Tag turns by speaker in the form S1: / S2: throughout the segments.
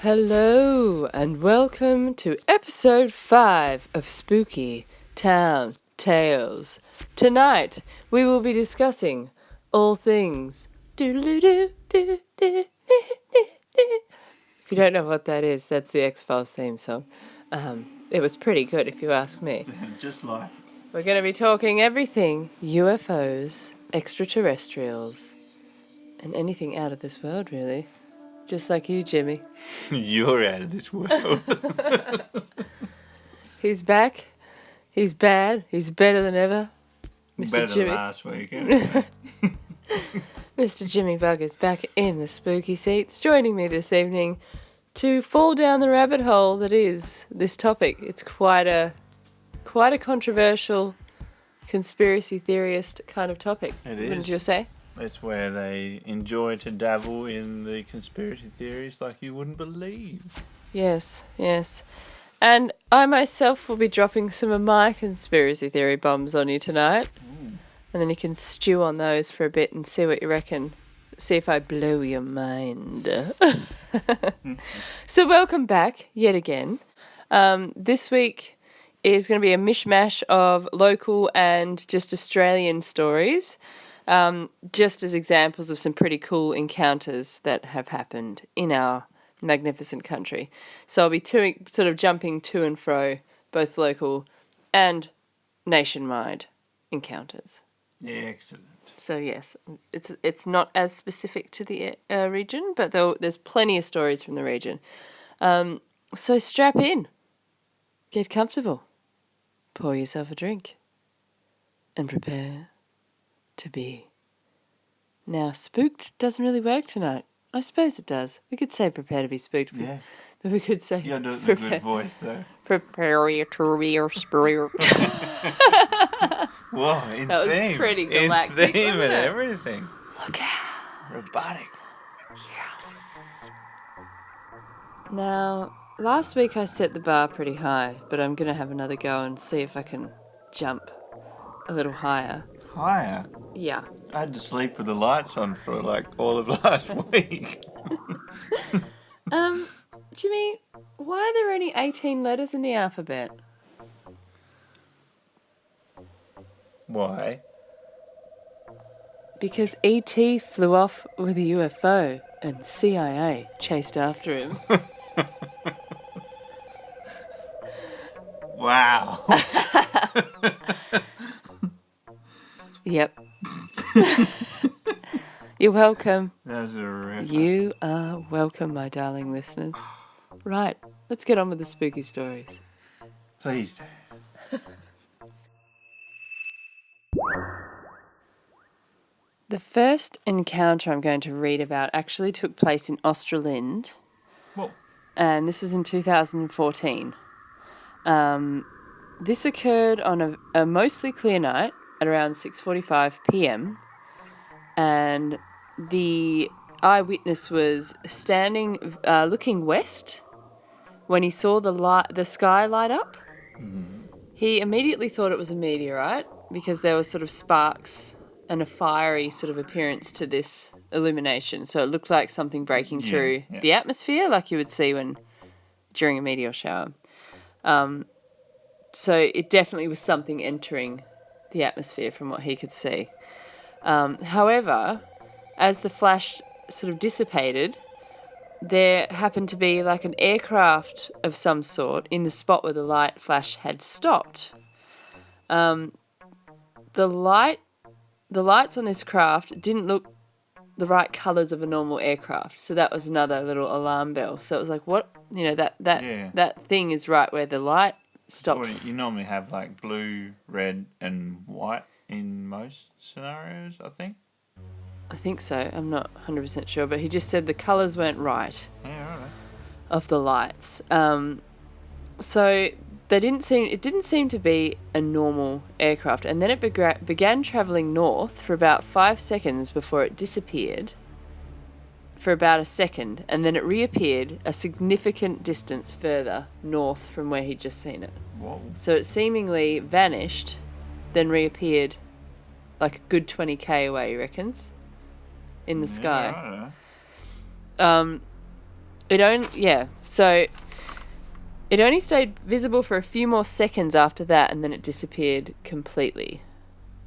S1: Hello and welcome to episode 5 of Spooky Town Tales. Tonight we will be discussing all things If you don't know what that is, that's the X-Files theme song. It was pretty good if you ask me.
S2: Just like.
S1: We're going to be talking everything UFOs, extraterrestrials, and anything out of this world really. Just like you, Jimmy.
S2: You're out of this world.
S1: He's back. He's bad. He's better than ever. Mr.
S2: Better
S1: Jimmy.
S2: than last week. Anyway.
S1: Mr. Jimmy Bug is back in the spooky seats, joining me this evening to fall down the rabbit hole that is this topic. It's quite a controversial, conspiracy theorist kind of topic.
S2: It is.
S1: Wouldn't you say?
S2: That's where they enjoy to dabble in the conspiracy theories like you wouldn't believe.
S1: Yes, yes. And I myself will be dropping some of my conspiracy theory bombs on you tonight. And then you can stew on those for a bit and see what you reckon. See if I blow your mind. So welcome back yet again. This week is going to be a mishmash of local and just Australian stories. Just as examples of some pretty cool encounters that have happened in our magnificent country. So I'll be sort of jumping to and fro, both local and nationwide encounters.
S2: Yeah, excellent.
S1: So yes, it's not as specific to the region, but there's plenty of stories from the region. So strap in, get comfortable, pour yourself a drink, and prepare to be. Now, spooked doesn't really work tonight. I suppose it does. We could say prepare to be spooked.
S2: Yeah.
S1: But we could say...
S2: You gotta do it in a good voice, though.
S1: Prepare you to be spooked.
S2: Whoa, in
S1: That was
S2: theme.
S1: pretty galactic,
S2: In theme
S1: wasn't
S2: and
S1: it?
S2: everything.
S1: Look out.
S2: Robotic.
S1: Yes. Now, last week I set the bar pretty high, but I'm going to have another go and see if I can jump a little higher.
S2: Higher.
S1: Yeah.
S2: I had to sleep with the lights on for like all of last week.
S1: Jimmy, why are there only 18 letters in the alphabet?
S2: Why?
S1: Because E.T. flew off with a UFO and CIA chased after him.
S2: Wow.
S1: Yep. You're welcome.
S2: That's a rip.
S1: You are welcome, my darling listeners. Right, let's get on with the spooky stories.
S2: Please do.
S1: The first encounter I'm going to read about actually took place in Australind,
S2: Whoa.
S1: and this was in 2014. This occurred on a mostly clear night at around 6:45 p.m, and the eyewitness was standing, looking west, when he saw the sky light up. He immediately thought it was a meteorite because there was sort of sparks and a fiery sort of appearance to this illumination. So it looked like something breaking through the atmosphere, like you would see during a meteor shower. So it definitely was something entering the atmosphere from what he could see. However, as the flash sort of dissipated, there happened to be like an aircraft of some sort in the spot where the light flash had stopped. The lights on this craft didn't look the right colours of a normal aircraft. So that was another little alarm bell. So it was like, what? That thing is right where the light stopped.
S2: So you normally have like blue, red, and white in most scenarios, I think.
S1: I think so. I'm not 100% sure, but he just said the colours weren't right.
S2: Yeah, right.
S1: Of the lights. So it didn't seem to be a normal aircraft, and then it began travelling north for about 5 seconds before it disappeared for about a second, and then it reappeared a significant distance further north from where he'd just seen it.
S2: Whoa.
S1: So it seemingly vanished, then reappeared like a good 20k away, he reckons, in the sky.
S2: Right.
S1: So it only stayed visible for a few more seconds after that, and then it disappeared completely.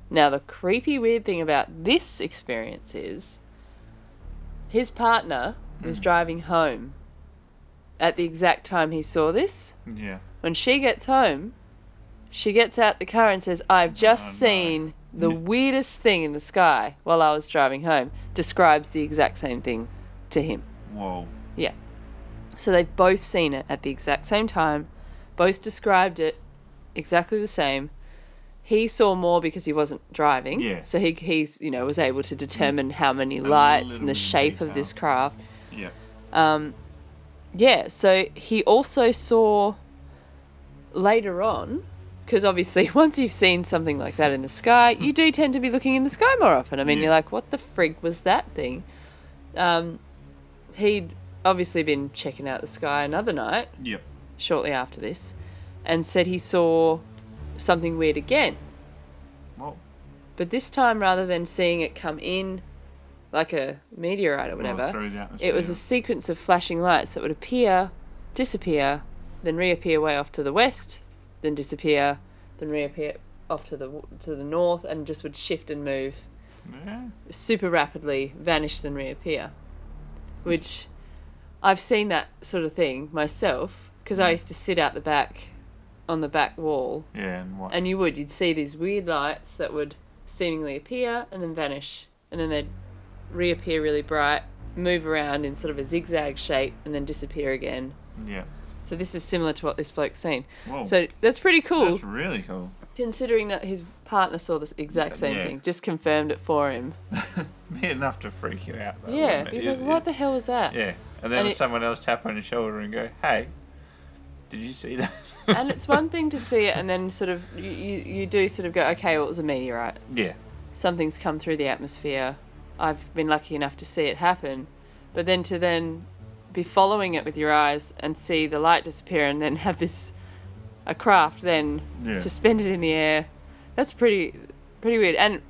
S1: Now, the creepy, weird thing about this experience is his partner was driving home at the exact time he saw this.
S2: Yeah.
S1: When she gets home, she gets out the car and says, I've just seen the weirdest thing in the sky while I was driving home. Describes the exact same thing to him.
S2: Whoa.
S1: Yeah. So they've both seen it at the exact same time, both described it exactly the same. He saw more because he wasn't driving.
S2: Yeah.
S1: So he's was able to determine how many lights and the shape of this craft.
S2: Yeah.
S1: So he also saw later on, because obviously once you've seen something like that in the sky, you do tend to be looking in the sky more often. I mean, you're like, what the frig was that thing? He'd obviously been checking out the sky another night.
S2: Yep.
S1: Shortly after this, and said he saw something weird again.
S2: Whoa.
S1: But this time, rather than seeing it come in like a meteorite or whatever,
S2: through the atmosphere.
S1: it was a sequence of flashing lights that would appear, disappear, then reappear way off to the west, then disappear, then reappear off to the north, and just would shift and move super rapidly, vanish, then reappear. Which I've seen that sort of thing myself, because I used to sit out the back on the back wall.
S2: Yeah,
S1: and you'd see these weird lights that would seemingly appear and then vanish, and then they'd reappear really bright, move around in sort of a zigzag shape, and then disappear again.
S2: Yeah.
S1: So this is similar to what this bloke's seen.
S2: Whoa.
S1: So that's pretty cool.
S2: That's really cool.
S1: Considering that his partner saw this exact same thing, just confirmed it for him.
S2: Be enough to freak you out, though.
S1: Yeah, he's like, what the hell was that?
S2: Yeah, and then someone else tap on your shoulder and go, hey, did you see that?
S1: And it's one thing to see it and then sort of, you do sort of go, okay, well, it was a meteorite.
S2: Yeah.
S1: Something's come through the atmosphere. I've been lucky enough to see it happen. But then to be following it with your eyes and see the light disappear and then have a craft then suspended in the air, that's pretty weird. And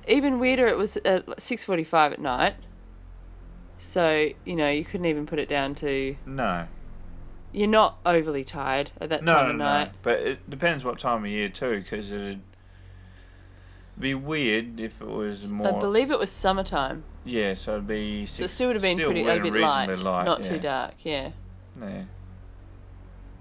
S1: even weirder, it was at 6:45 at night. So, you couldn't even put it down to...
S2: No.
S1: You're not overly tired at that time of night.
S2: No, but it depends what time of year too, because it'd be weird if it was more...
S1: I believe it was summertime.
S2: Yeah, so it'd be...
S1: So it still would have been a bit light, not too dark, yeah.
S2: Yeah.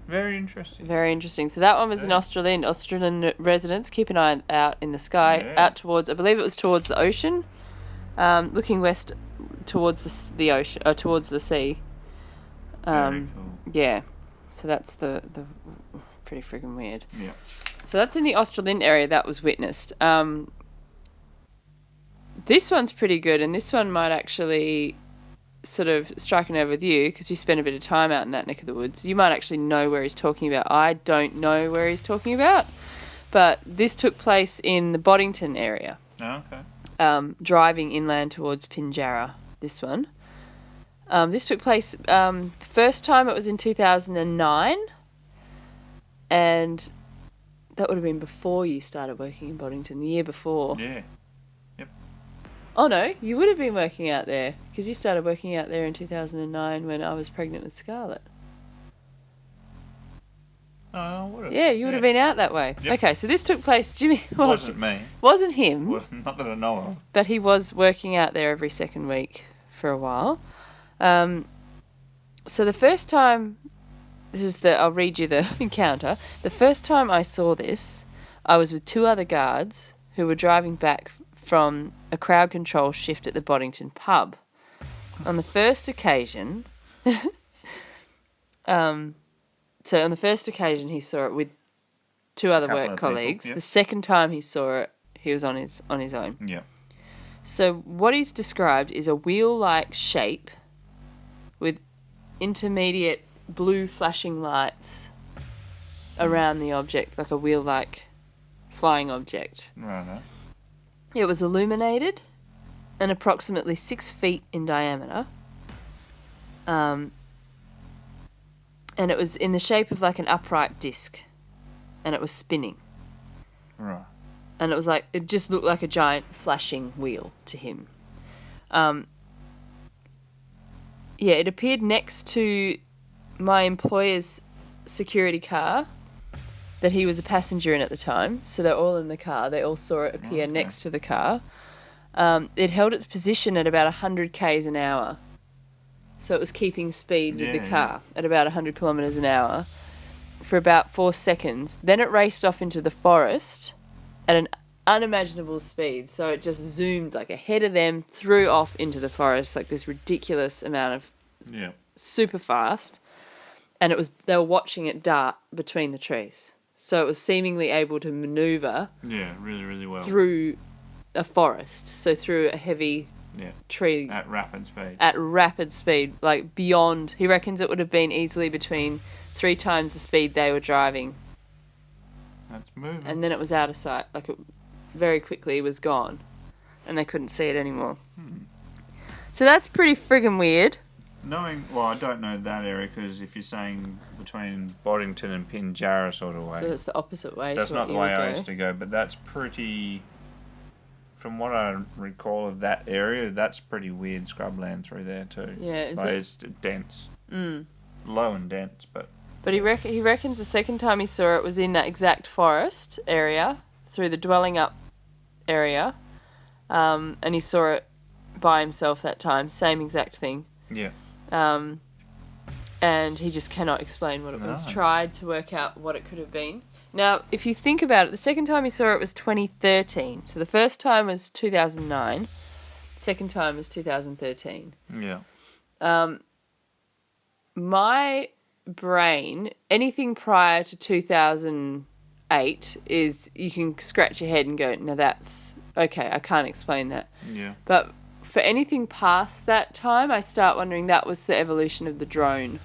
S2: Very interesting.
S1: Very interesting. So that one was in Australian residents. Keep an eye out in the sky, out towards, I believe it was towards the ocean, looking west towards the ocean, towards the sea.
S2: Very cool.
S1: Yeah. So that's the pretty friggin' weird.
S2: Yeah.
S1: So that's in the Australian area that was witnessed. This one's pretty good, and this one might actually sort of strike a nerve with you because you spent a bit of time out in that neck of the woods. You might actually know where he's talking about. I don't know where he's talking about, but this took place in the Boddington area.
S2: Oh, okay.
S1: Driving inland towards Pinjarra, this one. This took place, first time it was in 2009, and that would have been before you started working in Boddington, the year before.
S2: Yeah. Yep.
S1: Oh no, you would have been working out there, because you started working out there in 2009 when I was pregnant with Scarlett.
S2: Oh, would have.
S1: Yeah, you would have been out that way.
S2: Yep.
S1: Okay, so this took place, Jimmy...
S2: Wasn't me.
S1: Wasn't him.
S2: Not that I know of.
S1: But he was working out there every second week for a while. So the first time, I'll read you the encounter. The first time I saw this, I was with two other guards who were driving back from a crowd control shift at the Boddington pub. On the first occasion, he saw it with two other work colleagues.
S2: People,
S1: The second time he saw it, he was on his own.
S2: Yeah.
S1: So what he's described is a wheel-like shape with intermediate blue flashing lights around the object, like a wheel-like flying object.
S2: Right.
S1: It was illuminated and approximately 6 feet in diameter. And it was in the shape of like an upright disc. And it was spinning.
S2: Right.
S1: And it was like, it just looked like a giant flashing wheel to him. It appeared next to my employer's security car that he was a passenger in at the time. So they're all in the car. They all saw it appear next to the car. It held its position at about 100 k's an hour. So it was keeping speed with the car at about 100 kilometres an hour for about 4 seconds. Then it raced off into the forest at an unimaginable speed. So it just zoomed like ahead of them, threw off into the forest, like this ridiculous amount of super fast. And they were watching it dart between the trees. So it was seemingly able to manoeuvre
S2: really, really well
S1: through a forest, so through a heavy tree
S2: at rapid speed, like beyond. He reckons it would have been easily between 3 times the speed they were driving. That's moving.
S1: And then it was out of sight, like it very quickly was gone, and they couldn't see it anymore. So that's pretty friggin' weird.
S2: I don't know that area, because if you're saying between Boddington and Pinjarra sort of way,
S1: so it's the opposite way.
S2: That's not the way I used to go, but that's pretty. From what I recall of that area, that's pretty weird scrubland through there too.
S1: Yeah,
S2: it's dense, low and dense, but.
S1: But he reckons the second time he saw it was in that exact forest area, through the dwelling up area, and he saw it by himself that time, same exact thing.
S2: Yeah.
S1: And he just cannot explain what it was. Tried to work out what it could have been. Now, if you think about it, the second time he saw it was 2013. So the first time was 2009. Second time was 2013.
S2: Yeah.
S1: My brain, anything prior to 2008 is, you can scratch your head and go, no, that's okay, I can't explain that.
S2: Yeah.
S1: But for anything past that time, I start wondering that was the evolution of the drone.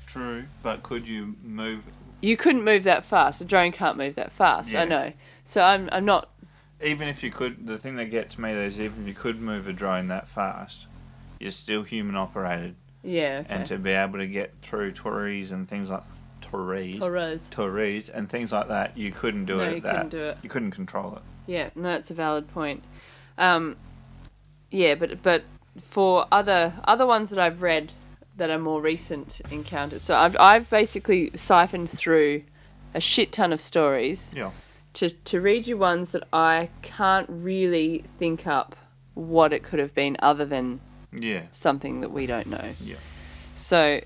S2: True, but could you move?
S1: You couldn't move that fast. A drone can't move that fast. I know. So I'm not.
S2: Even if you could, the thing that gets me is even if you could move a drone that fast, you're still human operated.
S1: Yeah. Okay.
S2: And to be able to get through trees and things like trees and things like that, you couldn't do it.
S1: No, you couldn't do it.
S2: You couldn't control it.
S1: Yeah, no, that's a valid point. Yeah, but for other ones that I've read that are more recent encounters, so I've basically siphoned through a shit ton of stories to read you ones that I can't really think up what it could have been other than something that we don't know.
S2: Yeah.
S1: So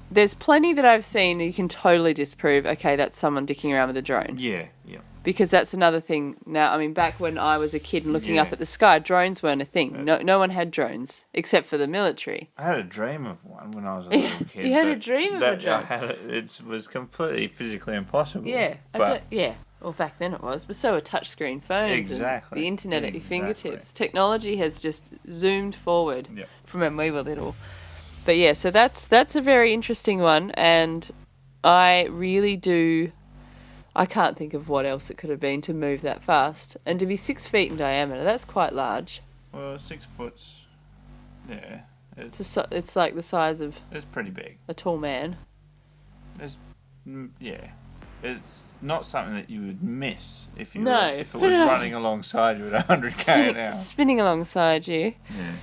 S1: there's plenty that I've seen you can totally disprove, okay, that's someone dicking around with a drone.
S2: Yeah, yeah.
S1: Because that's another thing now. I mean, back when I was a kid and looking up at the sky, drones weren't a thing. No one had drones except for the military.
S2: I had a dream of one when I was a little kid.
S1: You had a dream of a drone?
S2: It was completely physically impossible.
S1: Yeah. Well, back then it was. But so were touchscreen phones.
S2: Exactly.
S1: And the internet at your fingertips. Technology has just zoomed forward from when we were little. But yeah, so that's a very interesting one. And I really do... I can't think of what else it could have been to move that fast. And to be 6 feet in diameter, that's quite large.
S2: Well, 6 foot's... Yeah.
S1: It's like the size of...
S2: It's pretty big.
S1: A tall man.
S2: It's not something that you would miss if it was running alongside you at 100 k an hour.
S1: Spinning alongside you.
S2: Yeah.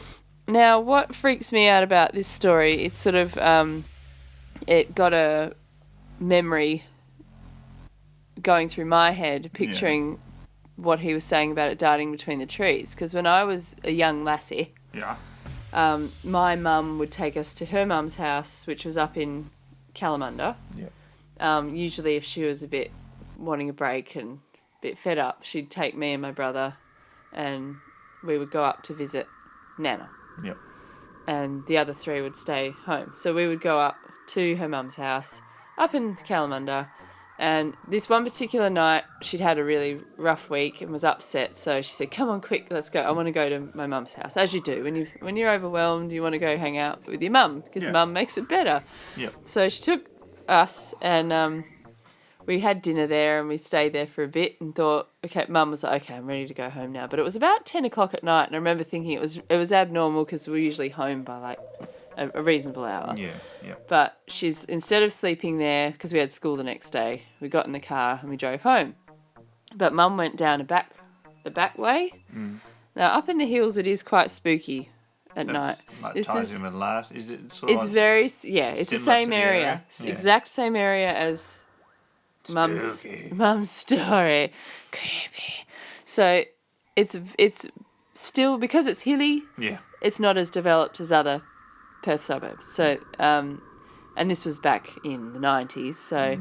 S1: Now, what freaks me out about this story, it's sort of... it got a memory... going through my head, picturing what he was saying about it darting between the trees. Because when I was a young lassie, my mum would take us to her mum's house, which was up in Kalamunda. Usually if she was a bit wanting a break and a bit fed up, she'd take me and my brother and we would go up to visit Nana.
S2: Yep.
S1: And the other 3 would stay home. So we would go up to her mum's house up in Kalamunda. And this one particular night, she'd had a really rough week and was upset. So she said, "Come on, quick, let's go. I want to go to my mum's house." As you do. When you're overwhelmed, you want to go hang out with your mum because mum makes it better.
S2: Yep.
S1: So she took us and we had dinner there and we stayed there for a bit and thought, okay, mum was like, okay, I'm ready to go home now. But it was about 10 o'clock at night and I remember thinking it was abnormal because we're usually home by like a reasonable hour.
S2: Yeah, yeah.
S1: But she's, instead of sleeping there, because we had school the next day, we got in the car and we drove home. But mum went down the back way. Now, up in the hills, it is quite spooky at night.
S2: Like
S1: this
S2: ties
S1: is,
S2: in with last. Is it sort of
S1: it's
S2: like
S1: very, yeah, it's the same area.
S2: Yeah.
S1: Exact same area as
S2: Spooky.
S1: mum's story. Creepy. So it's still, because it's hilly,
S2: Yeah.
S1: it's not as developed as other Perth suburbs. So, and this was back in the 90s. So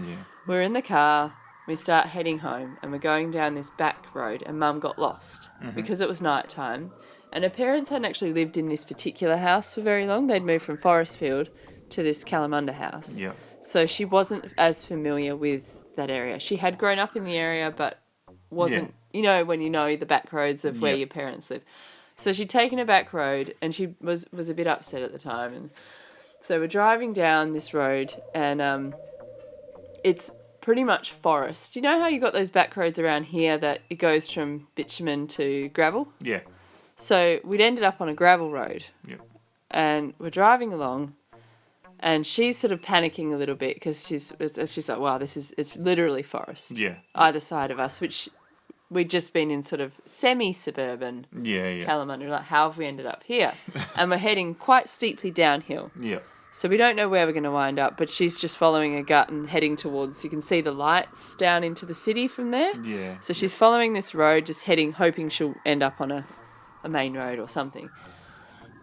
S1: we're in the car, we start heading home, and we're going down this back road, and Mum got lost because it was night time. And her parents hadn't actually lived in this particular house for very long. They'd moved from Forestfield to this Kalamunda house.
S2: Yeah.
S1: So she wasn't as familiar with that area. She had grown up in the area, but wasn't, you know, when you know the back roads of where your parents live. So she'd taken a back road and she was a bit upset at the time. And so we're driving down this road and it's pretty much forest. You know how you got those back roads around here that it goes from bitumen to gravel?
S2: Yeah.
S1: So we'd ended up on a gravel road.
S2: Yep.
S1: And we're driving along and she's sort of panicking a little bit because she's like, wow, it's literally forest.
S2: Yeah.
S1: Either side of us, which we'd just been in sort of semi-suburban Kalamunda. Like, how have we ended up here? And we're heading quite steeply downhill.
S2: Yeah.
S1: So we don't know where we're going to wind up, but she's just following her gut and heading towards, you can see the lights down into the city from there.
S2: Yeah.
S1: So she's following this road, just heading, hoping she'll end up on a main road or something.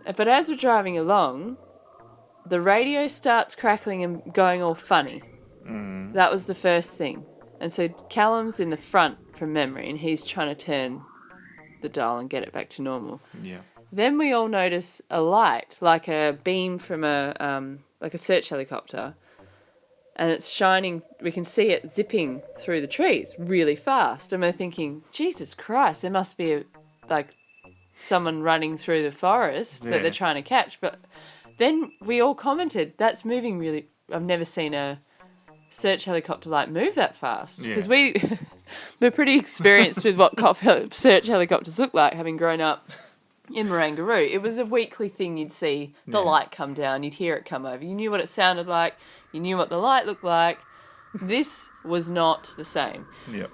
S1: But as we're driving along, the radio starts crackling and going all funny. That was the first thing. And so Callum's in the front from memory and he's trying to turn the dial and get it back to normal.
S2: Yeah.
S1: Then we all notice a light, like a beam from like a search helicopter, and it's shining. We can see it zipping through the trees really fast, and we're thinking, Jesus Christ, there must be someone running through the forest that they're trying to catch. But then we all commented, that's moving really. I've never seen a search helicopter move that fast, because we're pretty experienced with what search helicopters look like, having grown up in Marangaroo. It was a weekly thing. You'd see the light come down, you'd hear it come over, you knew what it sounded like, you knew what the light looked like. This was not the same.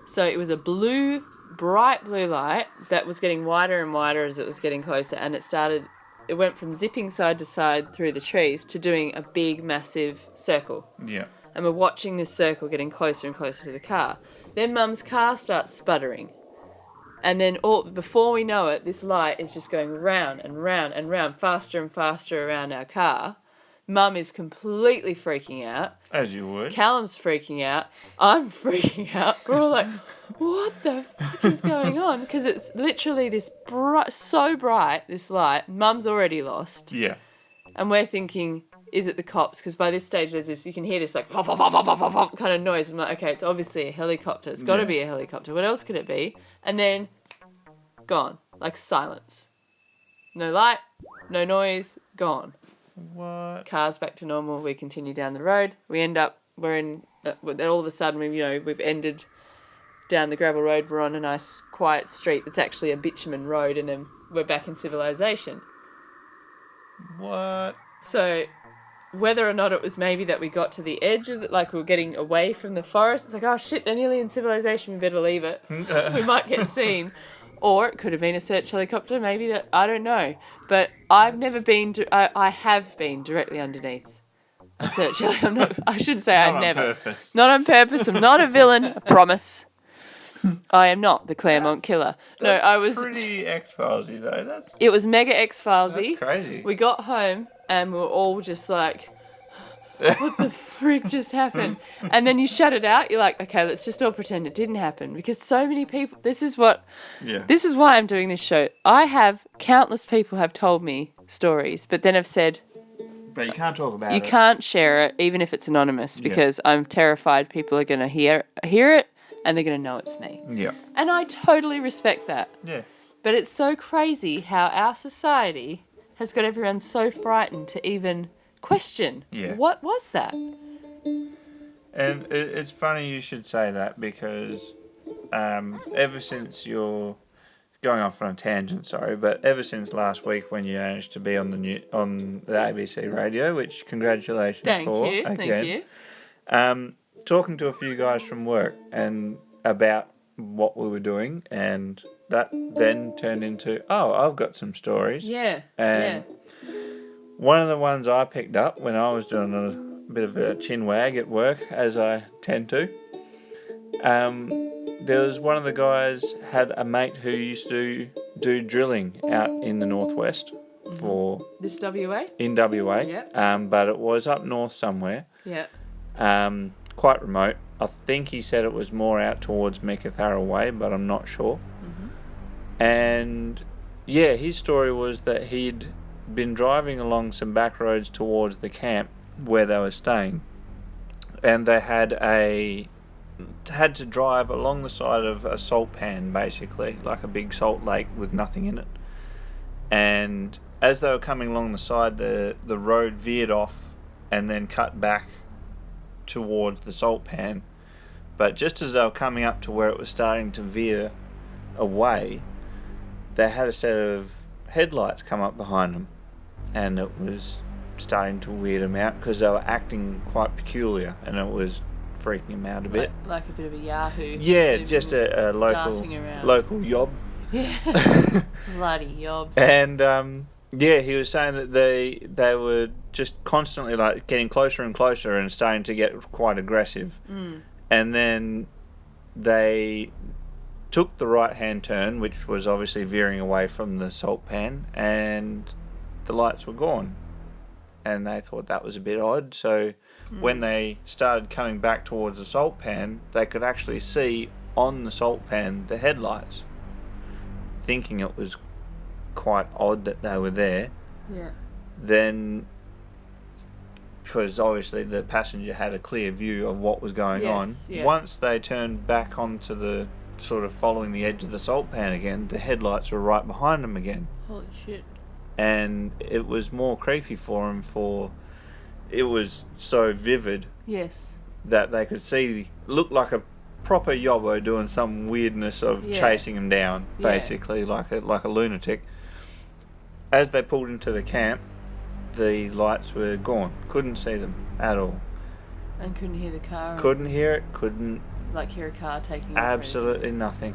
S1: So it was a bright blue light that was getting wider and wider as it was getting closer, and it went from zipping side to side through the trees to doing a big massive circle. And we're watching this circle getting closer and closer to the car. Then Mum's car starts sputtering. And then before we know it, this light is just going round and round and round, faster and faster around our car. Mum is completely freaking out.
S2: As you would.
S1: Callum's freaking out. I'm freaking out. We're all like, what the fuck is going on? Because it's literally this so bright, this light. Mum's already lost.
S2: Yeah.
S1: And we're thinking, is it the cops? Because by this stage, there's this, you can hear this kind of noise. I'm like, okay, it's obviously a helicopter. It's got to be a helicopter. What else could it be? And then, gone. Like silence. No light, no noise, gone.
S2: What?
S1: Cars back to normal. We continue down the road. Then all of a sudden, we've ended down the gravel road. We're on a nice quiet street that's actually a bitumen road, and then we're back in civilization.
S2: What?
S1: So whether or not it was maybe that we got to the edge of it, like we were getting away from the forest, it's like, oh shit, they're nearly in civilization, we better leave it. We might get seen. Or it could have been a search helicopter, maybe that, I don't know. But I've never been I have been directly underneath a search helicopter. I shouldn't say I've never.
S2: Purpose.
S1: Not on purpose. I'm not a villain, I promise. I am not the Claremont killer. No, I was
S2: pretty X-Filesy though.
S1: It was mega X-Filesy.
S2: That's crazy.
S1: We got home and we were all just like, what the frick just happened? And then you shut it out. You're like, okay, let's just all pretend it didn't happen, because so many people. This is why I'm doing this show. Countless people have told me stories, but then have said,
S3: but you can't talk about it.
S1: You can't share it, even if it's anonymous, because I'm terrified people are going to hear it and they're going to know it's me.
S3: Yeah.
S1: And I totally respect that.
S3: Yeah.
S1: But it's so crazy how our society has got everyone so frightened to even question.
S3: Yeah.
S1: What was that?
S3: And it's funny you should say that, because ever since you're going off on a tangent, sorry, but ever since last week when you managed to be on the ABC radio, which congratulations for.
S1: Thank you.
S3: Talking to a few guys from work and about what we were doing, and that then turned into, I've got some stories.
S1: Yeah.
S3: And one of the ones I picked up when I was doing a bit of a chin wag at work, as I tend to, there was one of the guys had a mate who used to do drilling out in the northwest for
S1: This WA?
S3: in WA.
S1: Yeah.
S3: But it was up north somewhere.
S1: Yeah.
S3: Quite remote. I think he said it was more out towards Meekatharra way, but I'm not sure. Mm-hmm. And yeah, his story was that he'd been driving along some back roads towards the camp where they were staying, and they had to drive along the side of a salt pan, basically, like a big salt lake with nothing in it. And as they were coming along the side, the road veered off and then cut back towards the salt pan. But just as they were coming up to where it was starting to veer away, they had a set of headlights come up behind them, and it was starting to weird them out because they were acting quite peculiar, and it was freaking him out a bit.
S1: Like a bit of a Yahoo.
S3: Yeah, just a local yob.
S1: Yeah. Bloody yobs.
S3: And he was saying that they were just constantly like getting closer and closer and starting to get quite aggressive. And then they took the right-hand turn, which was obviously veering away from the salt pan, and the lights were gone. And they thought that was a bit odd, so when they started coming back towards the salt pan, they could actually see on the salt pan the headlights, thinking it was quite odd that they were there.
S1: Yeah.
S3: Then, because obviously the passenger had a clear view of what was going on, once they turned back onto the sort of following the edge of the salt pan again, the headlights were right behind them again.
S1: Holy shit.
S3: And it was more creepy for them, it was so vivid.
S1: Yes.
S3: That they could see, look like a proper yobbo doing some weirdness of chasing him down, basically, like a lunatic. As they pulled into the camp, the lights were gone. Couldn't see them at all.
S1: And couldn't hear the car?
S3: Couldn't hear it, couldn't...
S1: Like hear a car taking...
S3: Absolutely nothing.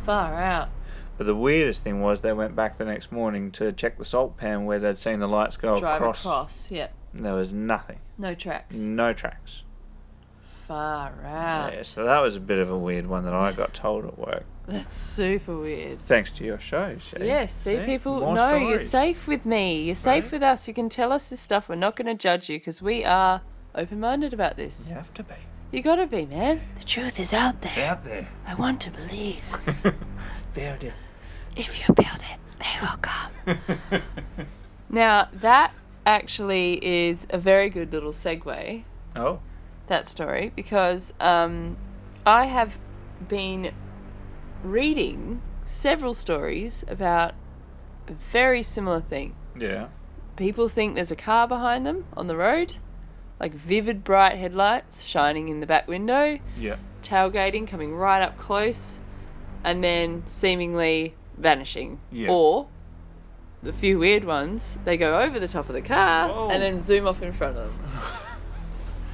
S1: Far out.
S3: But the weirdest thing was they went back the next morning to check the salt pan where they'd seen the lights go across.
S1: Yeah.
S3: There was nothing.
S1: No tracks.
S3: No tracks.
S1: Far out.
S3: Yeah, so that was a bit of a weird one that I got told at work.
S1: That's super weird.
S3: Thanks to your show, Shane.
S1: Yes, see, people,
S3: more
S1: no,
S3: stories.
S1: You're safe with me. You're safe with us. You can tell us this stuff. We're not going to judge you because we are open-minded about this.
S3: You have to be.
S1: You got to be, man. The truth is out there.
S3: It's out there.
S1: I want to believe.
S3: Build it.
S1: If you build it, they will come. Now, that actually is a very good little segue.
S3: Oh.
S1: That story, because I have been reading several stories about a very similar thing.
S3: Yeah.
S1: People think there's a car behind them on the road, like vivid bright headlights shining in the back window.
S3: Yeah.
S1: Tailgating, coming right up close, and then seemingly vanishing.
S3: Yeah.
S1: Or the few weird ones, they go over the top of the car and then zoom off in front of them.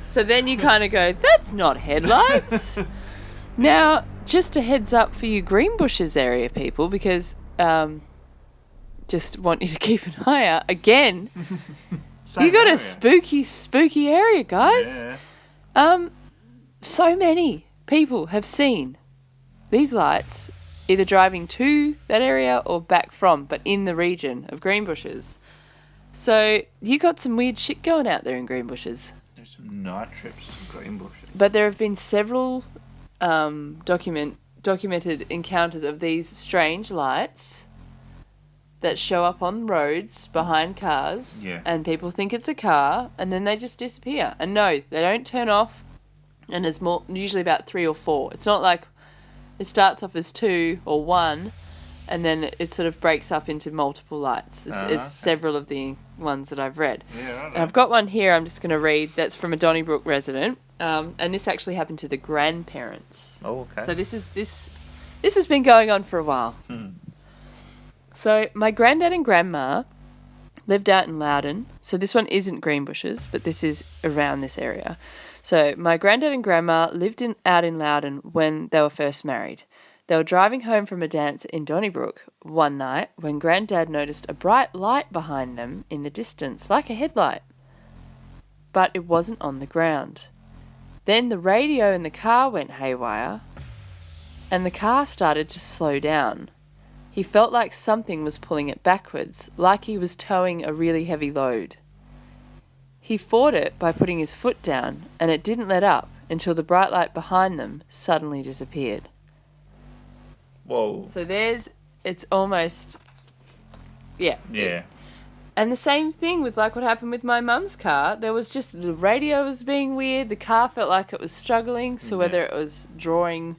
S1: So then you kind of go, that's not headlights. Now, just a heads up for you Greenbushes area people, because just want you to keep an eye out. Again, you got a spooky area, guys.
S3: Yeah.
S1: So many people have seen these lights either driving to that area or back from, but in the region of Greenbushes. So you got some weird shit going out there in Greenbushes.
S3: There's some night trips in Greenbushes.
S1: But there have been several documented encounters of these strange lights that show up on roads behind cars, and people think it's a car, and then they just disappear. And no, they don't turn off, and there's usually about 3 or 4. It's not like it starts off as 2 or 1, and then it sort of breaks up into multiple lights. It's several of the ones that I've read.
S3: Yeah, right.
S1: And I've got one here I'm just going to read that's from a Donnybrook resident, and this actually happened to the grandparents.
S3: Oh, okay.
S1: So this has been going on for a while. So my granddad and grandma lived out in Loudon. So this one isn't Greenbushes, but this is around this area. So my granddad and grandma lived out in Loudon when they were first married. They were driving home from a dance in Donnybrook one night when Granddad noticed a bright light behind them in the distance, like a headlight. But it wasn't on the ground. Then the radio in the car went haywire, and the car started to slow down. He felt like something was pulling it backwards, like he was towing a really heavy load. He fought it by putting his foot down, and it didn't let up until the bright light behind them suddenly disappeared.
S3: Whoa.
S1: So it's almost, yeah.
S3: Yeah.
S1: And the same thing with like what happened with my mum's car. There was just, the radio was being weird, the car felt like it was struggling, so whether it was drawing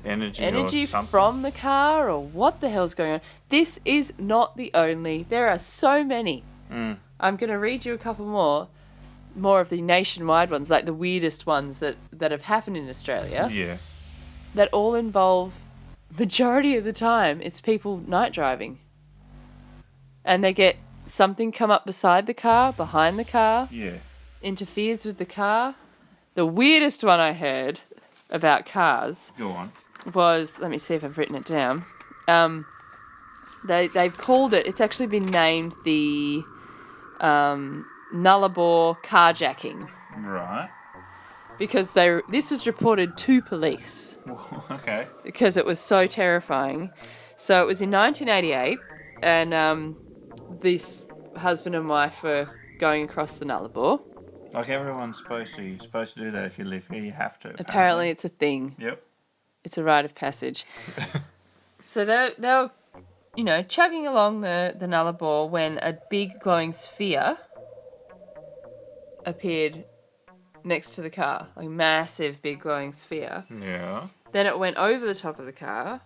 S1: energy from the car or what the hell's going on. This is not the only, there are so many. I'm going to read you a couple more of the nationwide ones, like the weirdest ones that have happened in Australia.
S3: Yeah.
S1: That all involve, majority of the time, it's people night driving. And they get something come up beside the car, behind the car.
S3: Yeah.
S1: Interferes with the car. The weirdest one I heard about cars
S3: Go on.
S1: was, let me see if I've written it down. They've called it, it's actually been named the Nullarbor carjacking.
S3: Right.
S1: Because this was reported to police.
S3: Okay.
S1: Because it was so terrifying. So it was in 1988, and this husband and wife were going across the Nullarbor.
S3: Like everyone's supposed to. You're supposed to do that if you live here. You have to.
S1: Apparently it's a thing.
S3: Yep.
S1: It's a rite of passage. So they were, chugging along the Nullarbor when a big glowing sphere appeared next to the car. Like a massive big glowing sphere.
S3: Yeah.
S1: Then it went over the top of the car,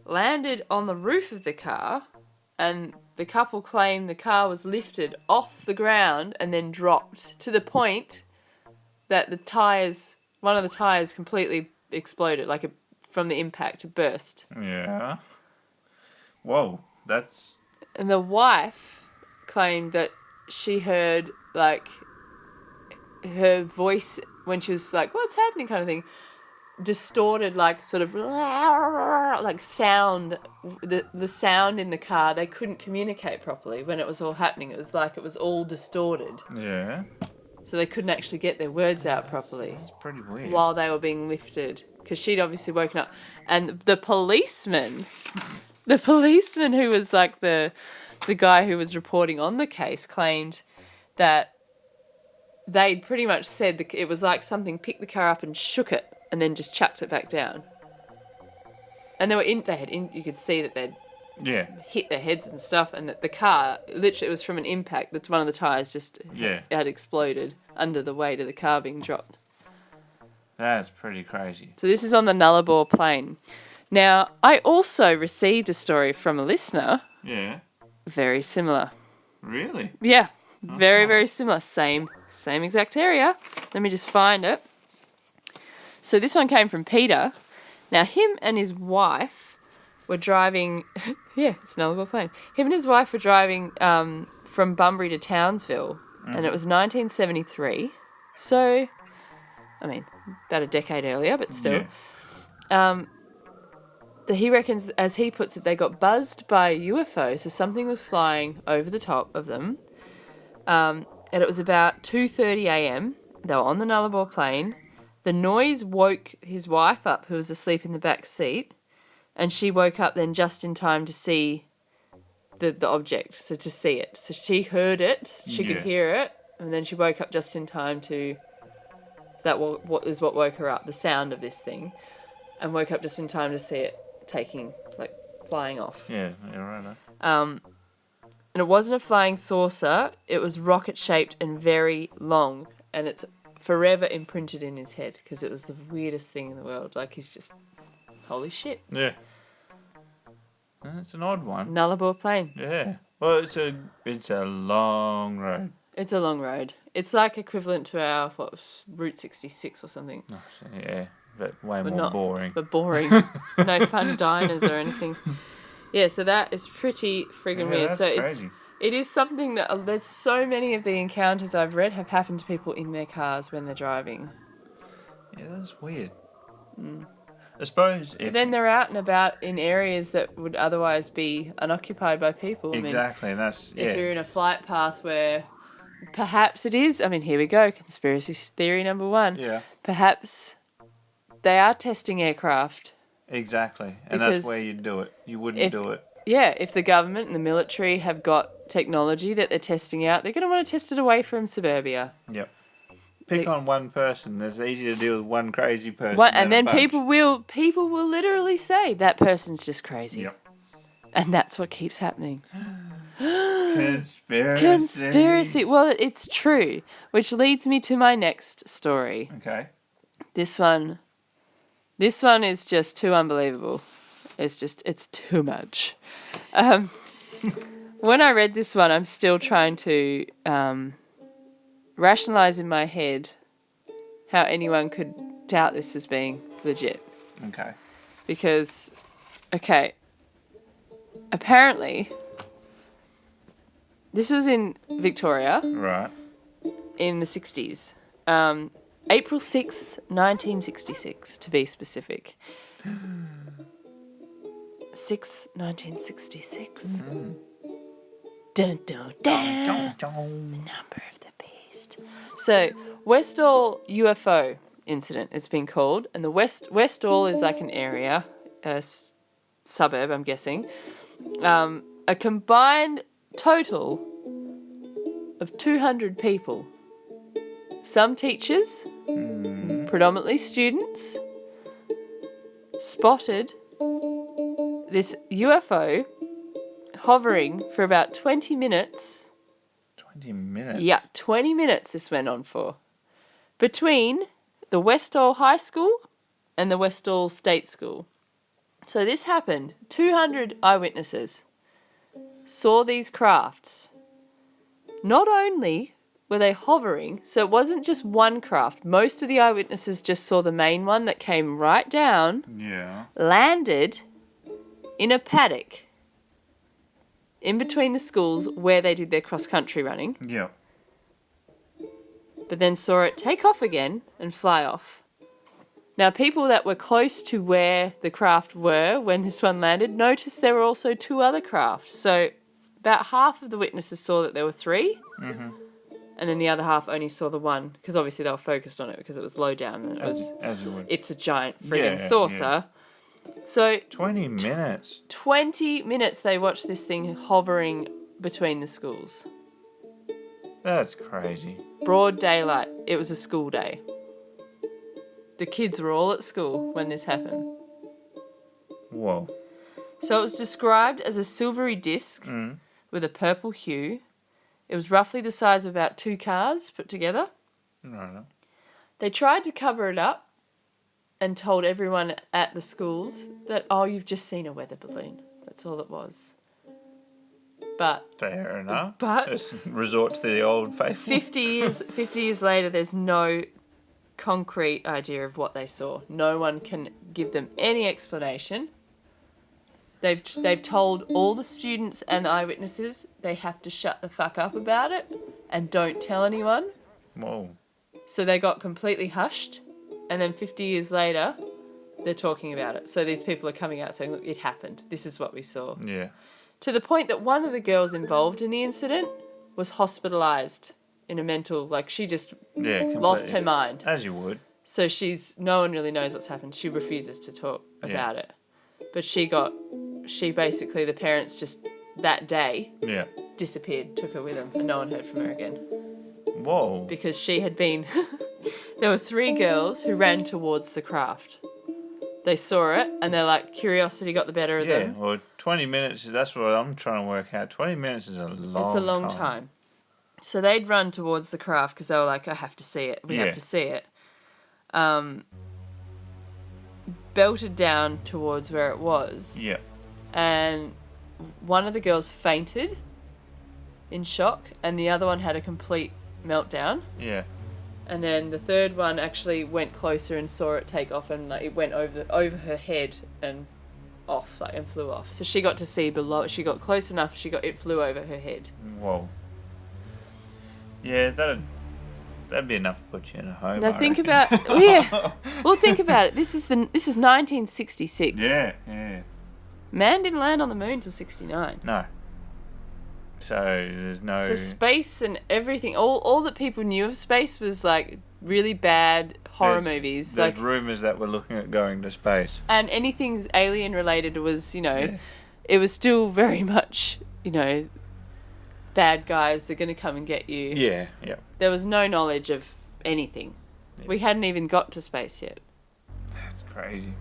S1: landed on the roof of the car, and the couple claimed the car was lifted off the ground and then dropped to the point that one of the tyres completely exploded, from the impact, it burst.
S3: Yeah. Whoa, that's...
S1: And the wife claimed that she heard, her voice when she was like, what's happening kind of thing, distorted, sort of, sound, the sound in the car. They couldn't communicate properly when it was all happening. It was like it was all distorted.
S3: Yeah.
S1: So they couldn't actually get their words out properly.
S3: It's pretty weird.
S1: While they were being lifted. Because she'd obviously woken up. And the policeman who was the guy who was reporting on the case claimed that they'd pretty much said it was like something picked the car up and shook it and then just chucked it back down. And you could see that they'd hit their heads and stuff, and that the car, literally it was from an impact that one of the tyres just had exploded under the weight of the car being dropped.
S3: That's pretty crazy.
S1: So this is on the Nullarbor Plain. Now, I also received a story from a listener.
S3: Yeah.
S1: Very similar.
S3: Really?
S1: Yeah. Very, very similar. Same exact area. Let me just find it. So this one came from Peter. Now, him and his wife were driving... it's Nullarbor Plain. Him and his wife were driving from Bunbury to Townsville, and it was 1973. So, about a decade earlier, but still. Yeah. He reckons, as he puts it, they got buzzed by a UFO, so something was flying over the top of them. And it was about 2:30 a.m. They were on the Nullarbor Plain. The noise woke his wife up, who was asleep in the back seat, and she woke up then just in time to see the object, so to see it. So she heard it, she could hear it, and then she woke up just in time to... That what is what woke her up, the sound of this thing, and woke up just in time to see it flying off.
S3: Yeah, you're right.
S1: And it wasn't a flying saucer, it was rocket-shaped and very long, and it's forever imprinted in his head, because it was the weirdest thing in the world. Like, he's just, holy shit.
S3: Yeah. It's an odd one.
S1: Nullarbor Plain.
S3: Yeah. Well, it's a long road.
S1: It's a long road. It's like equivalent to our, Route 66 or something.
S3: Oh, yeah, but way more boring.
S1: But boring. No fun diners or anything. Yeah, so that is pretty friggin' weird.
S3: That's
S1: so
S3: crazy.
S1: it is something that there's so many of the encounters I've read have happened to people in their cars when they're driving.
S3: Yeah, that's weird. I suppose if...
S1: But then they're out and about in areas that would otherwise be unoccupied by people.
S3: Exactly,
S1: If you're in a flight path where perhaps it is... here we go, conspiracy theory number 1.
S3: Yeah.
S1: Perhaps they are testing aircraft.
S3: Exactly, and that's where you'd do it. You wouldn't do it.
S1: Yeah, if the government and the military have got technology that they're testing out, they're going to want to test it away from suburbia.
S3: Yep. Pick on one person. It's easy to deal with one crazy person.
S1: And then people will literally say that person's just crazy.
S3: Yep.
S1: And that's what keeps happening.
S3: Conspiracy.
S1: Well, it's true, which leads me to my next story.
S3: Okay.
S1: This one is just too unbelievable. It's too much. When I read this one, I'm still trying to rationalize in my head how anyone could doubt this as being legit.
S3: Okay.
S1: Because, apparently, this was in Victoria.
S3: Right.
S1: In the 60s. April 6th, 1966, to be specific. 6th, 1966. Dun, dun, dun. The number of the beast. So, Westall UFO incident, it's been called. And the Westall is like an area, a suburb, I'm guessing. A combined total of 200 people. Some teachers, predominantly students, spotted this UFO hovering for about 20 minutes.
S3: 20 minutes?
S1: Yeah, 20 minutes this went on for. Between the Westall High School and the Westall State School. So this happened. 200 eyewitnesses saw these crafts. Not only were they hovering, so it wasn't just one craft. Most of the eyewitnesses just saw the main one that came right down, landed in a paddock in between the schools where they did their cross-country running.
S3: Yeah.
S1: But then saw it take off again and fly off. Now, people that were close to where the craft were when this one landed noticed there were also 2 other crafts. So about half of the witnesses saw that there were 3. Mm-hmm. And then the other half only saw the one, because obviously they were focused on it because it was low down and
S3: as you would.
S1: It's a giant friggin' saucer. Yeah. So
S3: 20 minutes.
S1: 20 minutes they watched this thing hovering between the schools.
S3: That's crazy.
S1: Broad daylight. It was a school day. The kids were all at school when this happened.
S3: Whoa.
S1: So it was described as a silvery disc with a purple hue. It was roughly the size of about 2 cars put together.
S3: No.
S1: They tried to cover it up and told everyone at the schools that, you've just seen a weather balloon. That's all it was. But
S3: fair enough.
S1: But
S3: just resort to the old faithful.
S1: 50 years later, there's no concrete idea of what they saw. No one can give them any explanation. They've told all the students and eyewitnesses they have to shut the fuck up about it and don't tell anyone.
S3: Whoa.
S1: So they got completely hushed, and then 50 years later, they're talking about it. So these people are coming out saying, look, it happened. This is what we saw.
S3: Yeah.
S1: To the point that one of the girls involved in the incident was hospitalised in a mental, she just lost her mind.
S3: As you would.
S1: So no one really knows what's happened. She refuses to talk about it. But the parents just that day,
S3: Yeah.
S1: disappeared, took her with him, and no one heard from her again.
S3: Whoa.
S1: Because she had been... There were 3 girls who ran towards the craft. They saw it, and they're like, curiosity got the better of them.
S3: Yeah, well, 20 minutes, that's what I'm trying to work out. 20 minutes is a long time.
S1: It's a long time. So they'd run towards the craft because they were like, I have to see it. We have to see it. Belted down towards where it was.
S3: Yeah.
S1: And one of the girls fainted in shock, and the other one had a complete meltdown.
S3: Yeah.
S1: And then the third one actually went closer and saw it take off, and like it went over her head and off, like, and flew off. So she got to see below. She got close enough. It flew over her head.
S3: Whoa. Yeah, that'd be enough to put you in a home.
S1: Now think about think about it. This is 1966.
S3: Yeah.
S1: Man didn't land on the moon till 69.
S3: No. So there's no.
S1: So space and everything, all that people knew of space was like really bad horror movies.
S3: There's
S1: like
S3: rumours that we're looking at going to space.
S1: And anything alien related was, it was still very much, bad guys, they're going to come and get you.
S3: Yeah.
S1: There was no knowledge of anything. Yeah. We hadn't even got to space yet.
S3: That's crazy.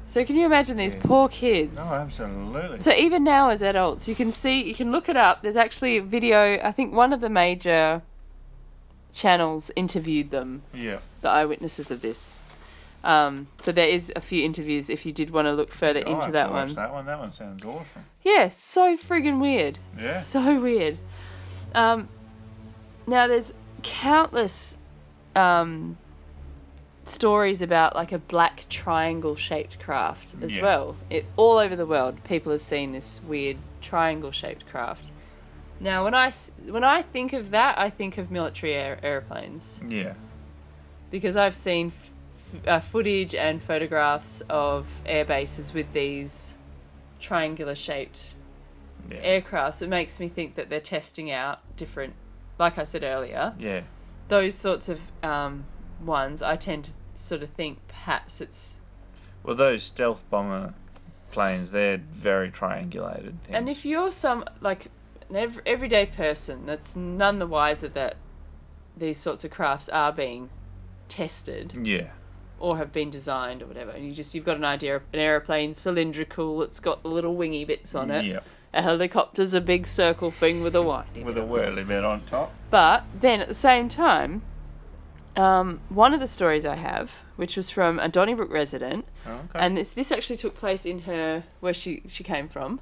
S1: So can you imagine these poor kids?
S3: No, absolutely.
S1: So even now as adults, you can look it up. There's actually a video, I think one of the major channels interviewed them.
S3: Yeah.
S1: The eyewitnesses of this. So there is a few interviews if you did want to look further into that one.
S3: Watch that one. That one sounds awesome.
S1: Yeah, so friggin' weird.
S3: Yeah.
S1: So weird. Now there's countless stories about like a black triangle shaped craft as well. All over the world, people have seen this weird triangle shaped craft. Now, when I think of that, I think of military airplanes.
S3: Yeah.
S1: Because I've seen footage and photographs of air bases with these triangular shaped aircrafts. It makes me think that they're testing out different, like I said earlier.
S3: Yeah.
S1: Those sorts of ones, I tend to sort of think perhaps it's...
S3: Well, those stealth bomber planes, they're very triangulated things.
S1: And if you're an everyday person that's none the wiser that these sorts of crafts are being tested...
S3: Yeah.
S1: Or have been designed or whatever, and you've got an idea of an aeroplane, cylindrical, it's got the little wingy bits on it.
S3: Yep.
S1: A helicopter's a big circle thing with a windy
S3: with a whirly bit on top.
S1: But then at the same time, one of the stories I have, which was from a Donnybrook resident, and this actually took place in where she came from,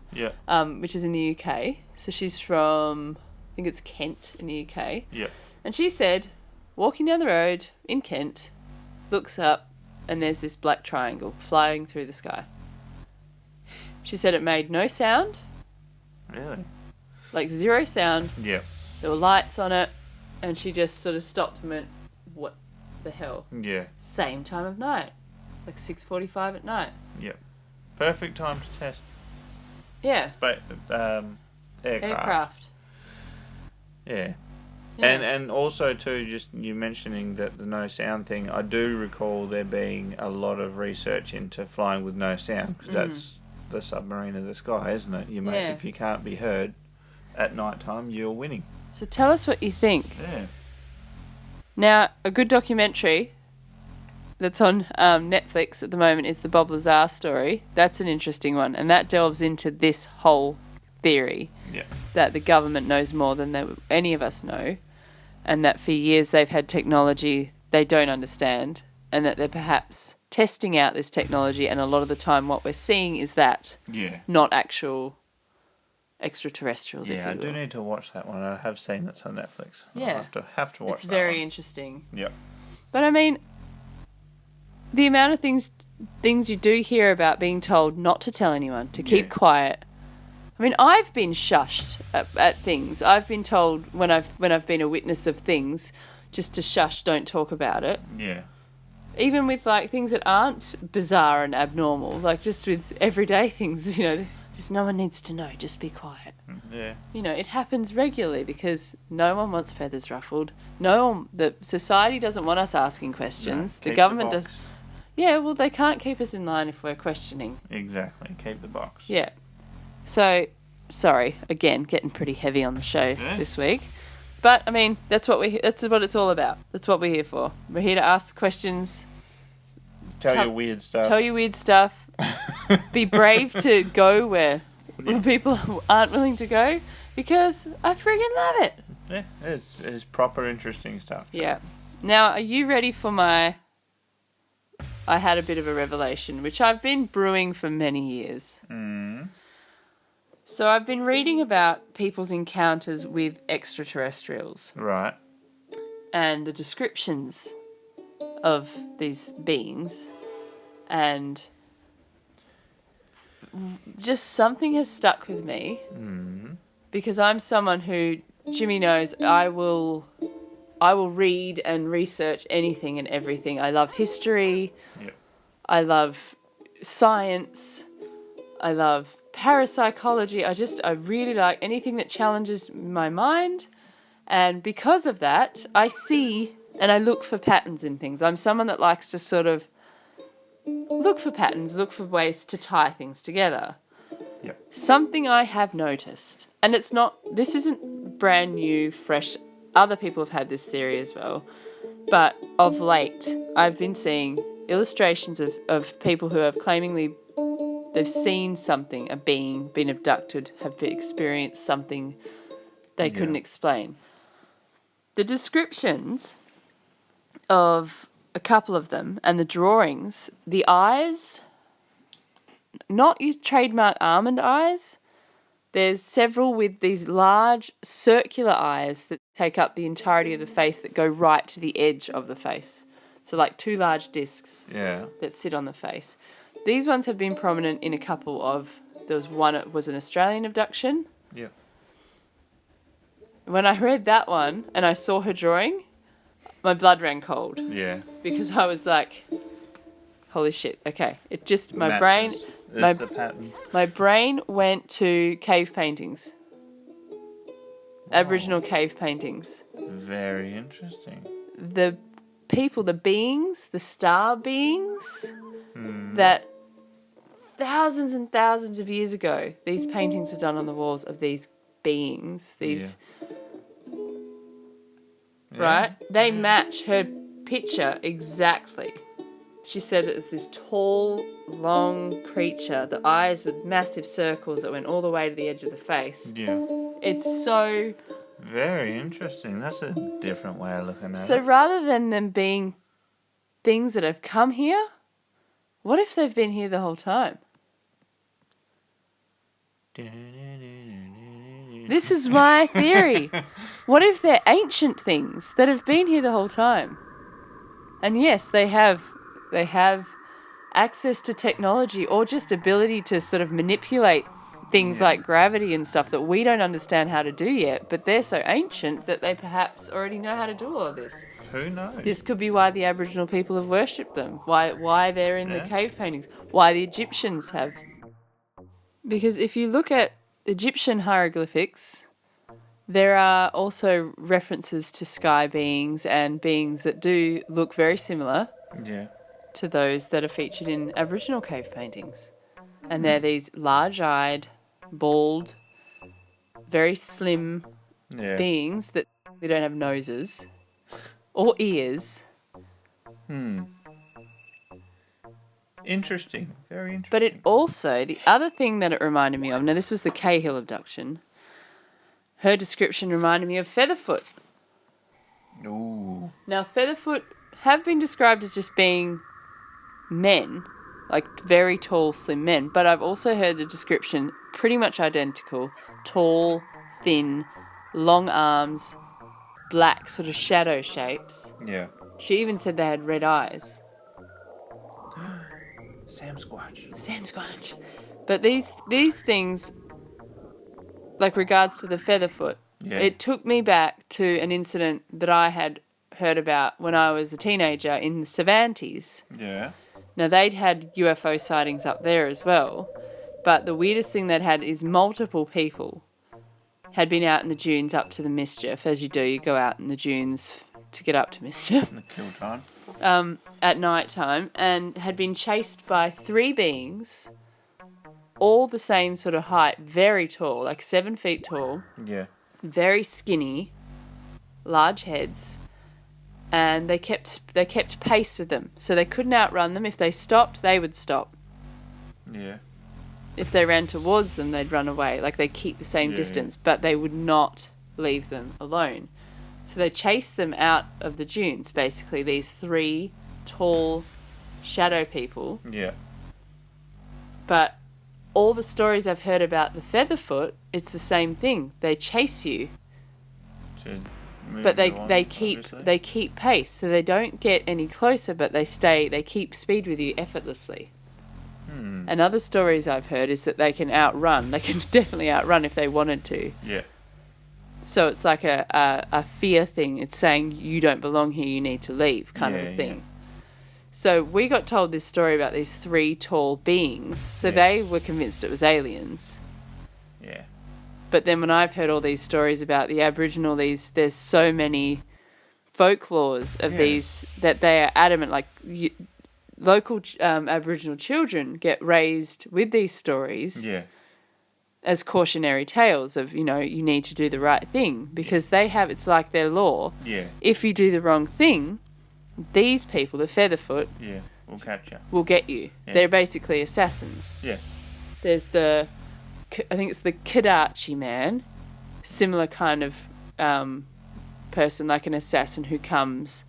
S1: which is in the UK. So she's from, I think it's Kent in the UK.
S3: Yeah.
S1: And she said, walking down the road in Kent, looks up, and there's this black triangle flying through the sky. She said it made no sound.
S3: Really?
S1: Like zero sound.
S3: Yeah.
S1: There were lights on it, and she just sort of stopped and went, what the hell?
S3: Yeah.
S1: Same time of night. Like 6:45 at night.
S3: Yeah. Perfect time to test.
S1: Yeah.
S3: Aircraft. Yeah. And also too, just you mentioning that the no sound thing, I do recall there being a lot of research into flying with no sound, because that's the submarine of the sky, isn't it? If you can't be heard at night time, you're winning.
S1: So tell us what you think.
S3: Yeah.
S1: Now, a good documentary that's on Netflix at the moment is the Bob Lazar story. That's an interesting one, and that delves into this whole theory that the government knows more than any of us know, and that for years they've had technology they don't understand, and that they're perhaps testing out this technology, and a lot of the time what we're seeing is that, not actual extraterrestrials, if you will.
S3: I do need to watch that one. I have seen that's on Netflix.
S1: Yeah.
S3: I'll have to watch
S1: it's
S3: that
S1: very
S3: one.
S1: interesting.
S3: Yep.
S1: But I mean, the amount of things you do hear about being told not to tell anyone, to keep quiet. I mean, I've been shushed at things. I've been told when I've been a witness of things, just to shush, don't talk about it.
S3: Yeah.
S1: Even with like things that aren't bizarre and abnormal, like just with everyday things, just no one needs to know, just be quiet.
S3: Yeah.
S1: It happens regularly because no one wants feathers ruffled. The society doesn't want us asking questions.
S3: No,
S1: the government does. Yeah, well, they can't keep us in line if we're questioning.
S3: Exactly. Keep the box.
S1: Yeah. So sorry, again, getting pretty heavy on the show this week. But, I mean, that's what it's all about. That's what we're here for. We're here to ask questions.
S3: Tell you weird stuff.
S1: Tell you weird stuff. Be brave to go where people aren't willing to go, because I friggin' love it.
S3: Yeah, it's proper interesting stuff.
S1: Yeah. Now, are you ready for my... I had a bit of a revelation, which I've been brewing for many years. So I've been reading about people's encounters with extraterrestrials.
S3: Right.
S1: And the descriptions of these beings. And just something has stuck with me. Because I'm someone who, Jimmy knows, I will read and research anything and everything. I love history.
S3: Yep.
S1: I love science. I love parapsychology. I really like anything that challenges my mind. And because of that, I see and I look for patterns in things. I'm someone that likes to sort of look for patterns, look for ways to tie things together.
S3: Yep.
S1: Something I have noticed, and this isn't brand new, fresh. Other people have had this theory as well. But of late, I've been seeing illustrations of people who have claimingly they've seen something, a being, been abducted, have experienced something they couldn't explain. The descriptions of a couple of them and the drawings, the eyes, not your trademark almond eyes. There's several with these large circular eyes that take up the entirety of the face that go right to the edge of the face. So like two large discs that sit on the face. These ones have been prominent in a couple of... There was one, it was an Australian abduction.
S3: Yeah.
S1: When I read that one and I saw her drawing, my blood ran cold.
S3: Yeah.
S1: Because I was like, holy shit, okay. It just, my
S3: Matches.
S1: brain...
S3: The pattern.
S1: My brain went to cave paintings. Aboriginal cave paintings.
S3: Very interesting.
S1: The people, the beings, the star beings, that thousands and thousands of years ago, these paintings were done on the walls of these beings, right? They match her picture exactly. She said it was this tall, long creature, the eyes with massive circles that went all the way to the edge of the face.
S3: Yeah.
S1: It's so...
S3: Very interesting. That's a different way of looking at it.
S1: So rather than them being things that have come here, what if they've been here the whole time? This is my theory. What if they're ancient things that have been here the whole time? And yes, they have access to technology or just ability to sort of manipulate things like gravity and stuff that we don't understand how to do yet, but they're so ancient that they perhaps already know how to do all of this.
S3: Who knows?
S1: This could be why the Aboriginal people have worshipped them, why they're in the cave paintings, why the Egyptians have. Because if you look at Egyptian hieroglyphics, there are also references to sky beings and beings that do look very similar to those that are featured in Aboriginal cave paintings. And they're these large-eyed, bald, very slim beings that they don't have noses or ears.
S3: Interesting. Very interesting.
S1: But it also, the other thing that it reminded me of, now this was the Cahill abduction, her description reminded me of Featherfoot.
S3: Ooh.
S1: Now, Featherfoot have been described as just being men, like very tall, slim men, but I've also heard the description pretty much identical. Tall, thin, long arms, black sort of shadow shapes.
S3: Yeah.
S1: She even said they had red eyes.
S3: Sam Squatch.
S1: But these things, like regards to the Featherfoot, it took me back to an incident that I had heard about when I was a teenager in the Cervantes.
S3: Yeah.
S1: Now, they'd had UFO sightings up there as well, but the weirdest thing they'd had is multiple people had been out in the dunes up to the mischief. As you do, you go out in the dunes to get up to mischief.
S3: In the kill time.
S1: At night time, and had been chased by three beings all the same sort of height, very tall, like 7 feet tall,
S3: Yeah.
S1: very skinny, large heads, and they kept pace with them, so they couldn't outrun them. If they stopped, they would stop.
S3: Yeah.
S1: If they ran towards them, they'd run away. Like, they keep the same distance, but they would not leave them alone. So they chased them out of the dunes, basically, these 3 tall shadow people.
S3: Yeah.
S1: But all the stories I've heard about the Featherfoot, it's the same thing. They chase you, but they keep pace, so they don't get any closer, but they keep speed with you effortlessly. And other stories I've heard is that they can outrun. They can definitely outrun if they wanted to.
S3: Yeah.
S1: So it's like a fear thing. It's saying you don't belong here, you need to leave, kind of a thing.
S3: Yeah.
S1: So we got told this story about these 3 tall beings. So they were convinced it was aliens.
S3: Yeah.
S1: But then when I've heard all these stories about the Aboriginal, there's so many folklores of these that they are adamant, like local Aboriginal children get raised with these stories as cautionary tales of, you need to do the right thing, because it's like their law.
S3: Yeah.
S1: If you do the wrong thing, these people, the Featherfoot,
S3: will catch you.
S1: Will get you. Yeah. They're basically assassins.
S3: Yeah.
S1: There's I think it's the Kadachi man, similar kind of person, like an assassin who comes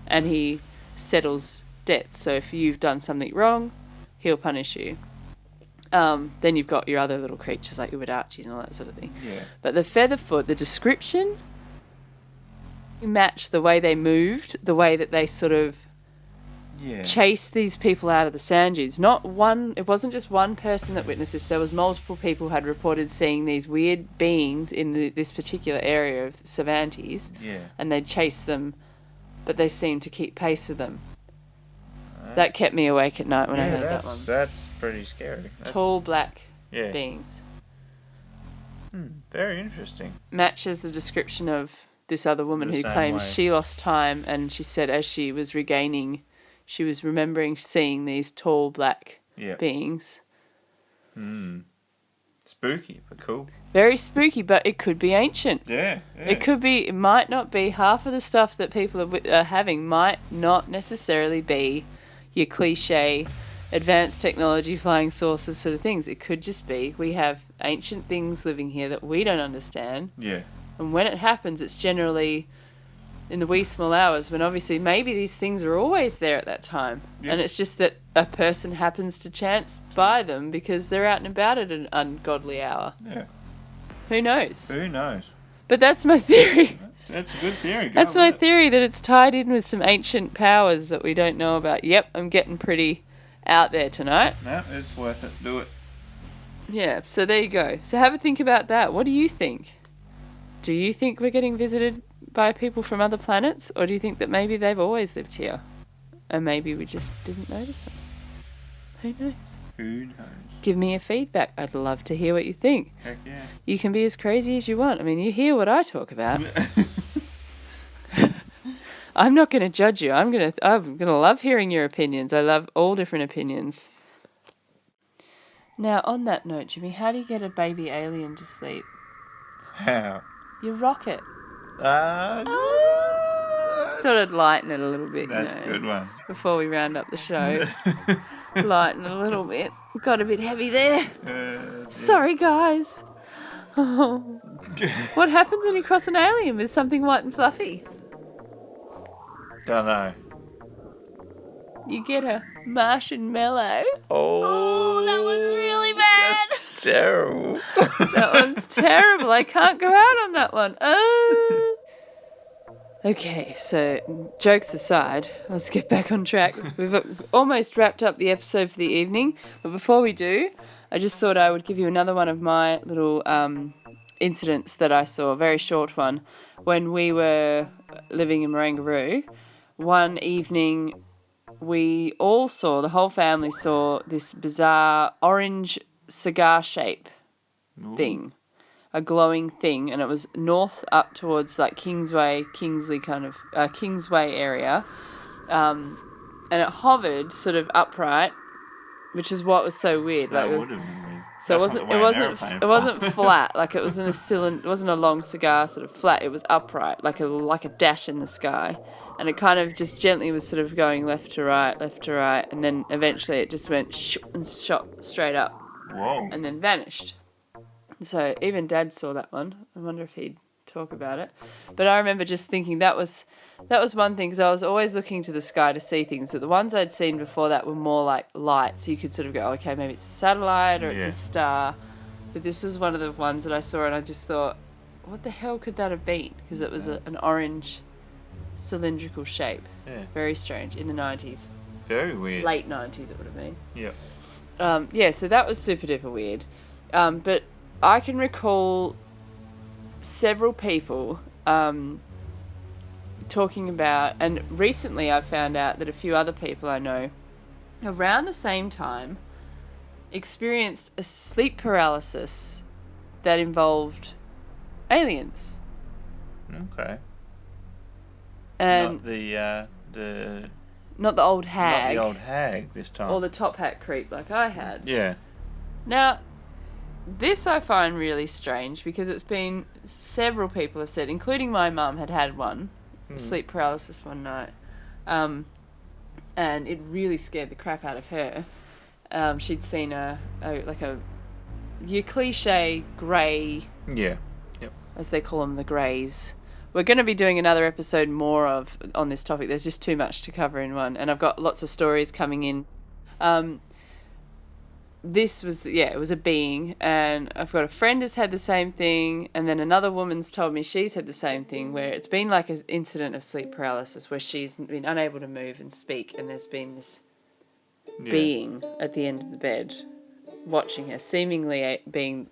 S1: and he settles debts. So if you've done something wrong, he'll punish you. Then you've got your other little creatures like your Wadachis and all that sort of thing.
S3: Yeah.
S1: But the Featherfoot, the description, match the way they moved, the way that they sort of chased these people out of the sand dunes. It wasn't just one person that witnessed this. There was multiple people who had reported seeing these weird beings in this particular area of Cervantes. Yeah. And they'd chase them, but they seemed to keep pace with them. That kept me awake at night when I heard that one.
S3: That's pretty scary.
S1: Tall black beings.
S3: Very interesting.
S1: Matches the description of this other woman who claims she lost time, and she said as she was remembering seeing these tall black beings.
S3: Spooky, but cool.
S1: Very spooky, but it could be ancient.
S3: Yeah.
S1: It might not be. Half of the stuff that people are having might not necessarily be your cliche advanced technology, flying saucers sort of things. It could just be we have ancient things living here that we don't understand.
S3: Yeah.
S1: And when it happens, it's generally in the wee small hours when obviously maybe these things are always there at that time. Yeah. And it's just that a person happens to chance by them because they're out and about at an ungodly hour.
S3: Yeah.
S1: Who knows? But that's my theory.
S3: That's a good theory.
S1: That's my theory, that it's tied in with some ancient powers that we don't know about. Yep, I'm getting pretty out there tonight.
S3: No, it's worth it. Do it.
S1: Yeah, so there you go. So have a think about that. What do you think? Do you think we're getting visited by people from other planets? Or do you think that maybe they've always lived here? And maybe we just didn't notice them? Who knows?
S3: Who knows?
S1: Give me a feedback. I'd love to hear what you think.
S3: Heck yeah.
S1: You can be as crazy as you want. I mean, you hear what I talk about. I'm not going to judge you. I'm going to love hearing your opinions. I love all different opinions. Now, on that note, Jimmy, how do you get a baby alien to sleep?
S3: How?
S1: You rock it.
S3: Thought
S1: Thought I'd lighten it a little bit.
S3: That's a good one.
S1: Before we round up the show. Lighten it a little bit. Got a bit heavy there. Sorry, guys. What happens when you cross an alien with something white and fluffy?
S3: Don't know.
S1: You get a Martian mellow.
S3: Oh,
S1: that one's really bad.
S3: That's terrible.
S1: That one's terrible. I can't go out on that one. Okay, so jokes aside, let's get back on track. We've almost wrapped up the episode for the evening, but before we do, I just thought I would give you another one of my little incidents that I saw, a very short one. When we were living in Marangaroo, one evening we all saw, the whole family saw, this bizarre orange cigar shape thing. A glowing thing, and it was north up towards like Kingsley kind of Kingsway area, and it hovered sort of upright, which is what was so weird.
S3: That
S1: like
S3: would have been weird.
S1: So
S3: That's not the way an aeroplane
S1: it wasn't flat, like it wasn't a cylinder, it wasn't a long cigar sort of flat. It was upright, like a dash in the sky, and it kind of just gently was sort of going left to right, and then eventually it just went and shot straight up,
S3: Whoa.
S1: and then vanished. So even Dad saw that one. I wonder if he'd talk about it. But I remember just thinking that was one thing, because I was always looking to the sky to see things, but the ones I'd seen before that were more like light, so you could sort of go, okay, maybe it's a satellite or it's a star. But this was one of the ones that I saw, and I just thought, what the hell could that have been? Because it was an orange cylindrical shape.
S3: Yeah.
S1: Very strange, in the 90s.
S3: Very weird.
S1: Late 90s it would have been.
S3: Yeah.
S1: So that was super duper weird. But I can recall several people talking about, and recently I found out that a few other people I know around the same time experienced a sleep paralysis that involved aliens.
S3: Okay.
S1: And not the old hag.
S3: Not the old hag this time.
S1: Or the top hat creep like I had.
S3: Yeah.
S1: Now, this I find really strange, because it's been several people have said, including my mum had one, sleep paralysis one night, and it really scared the crap out of her. She'd seen your cliche grey,
S3: Yeah. Yep.
S1: as they call them, the greys. We're going to be doing another episode more on this topic. There's just too much to cover in one, and I've got lots of stories coming in. This was, it was a being, and I've got a friend who's had the same thing, and then another woman's told me she's had the same thing, where it's been like an incident of sleep paralysis where she's been unable to move and speak, and there's been this being at the end of the bed watching her, seemingly being,